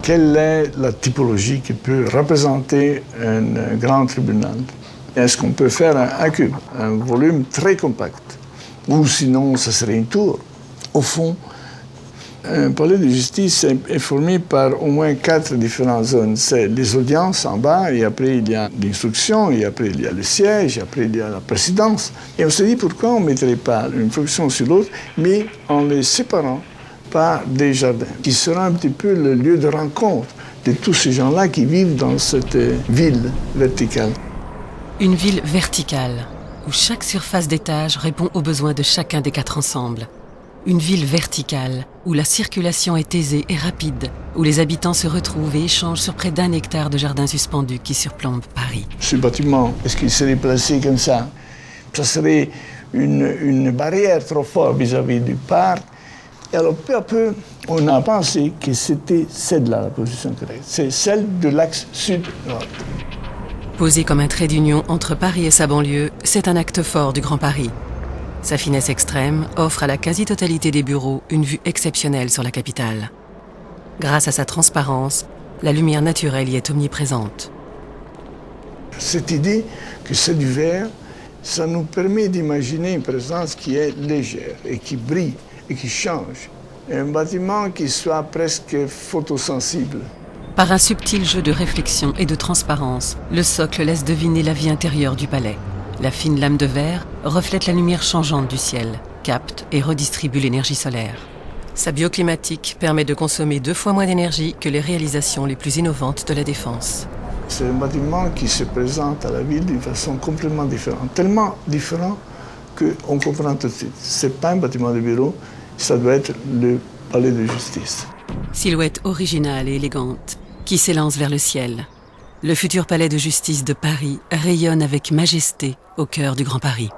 Quelle est la typologie qui peut représenter un grand tribunal? Est-ce qu'on peut faire un cube, un volume très compact? Ou sinon, ce serait une tour. Au fond, un palais de justice est formé par au moins 4 différentes zones. C'est les audiences en bas, et après il y a l'instruction, et après il y a le siège, et après il y a la présidence. Et on se dit pourquoi on ne mettrait pas une fonction sur l'autre, mais en les séparant par des jardins, qui sera un petit peu le lieu de rencontre de tous ces gens-là qui vivent dans cette ville verticale. Une ville verticale, où chaque surface d'étage répond aux besoins de chacun des 4 ensembles. Une ville verticale, où la circulation est aisée et rapide, où les habitants se retrouvent et échangent sur près d'1 hectare de jardins suspendus qui surplombent Paris. Ce bâtiment, est-ce qu'il serait placé comme ça? Ça serait une barrière trop forte vis-à-vis du parc. Et alors, peu à peu, on a pensé que c'était celle-là la position correcte. C'est celle de l'axe sud-nord. Posé comme un trait d'union entre Paris et sa banlieue, c'est un acte fort du Grand Paris. Sa finesse extrême offre à la quasi-totalité des bureaux une vue exceptionnelle sur la capitale. Grâce à sa transparence, la lumière naturelle y est omniprésente. Cette idée que c'est du verre, ça nous permet d'imaginer une présence qui est légère et qui brille et qui change. Un bâtiment qui soit presque photosensible. Par un subtil jeu de réflexion et de transparence, le socle laisse deviner la vie intérieure du palais. La fine lame de verre reflète la lumière changeante du ciel, capte et redistribue l'énergie solaire. Sa bioclimatique permet de consommer 2 fois moins d'énergie que les réalisations les plus innovantes de la Défense. C'est un bâtiment qui se présente à la ville d'une façon complètement différente. Tellement différent qu'on comprend tout de suite. Ce n'est pas un bâtiment de bureau, ça doit être le palais de justice. Silhouette originale et élégante, qui s'élance vers le ciel. Le futur palais de justice de Paris rayonne avec majesté au cœur du Grand Paris.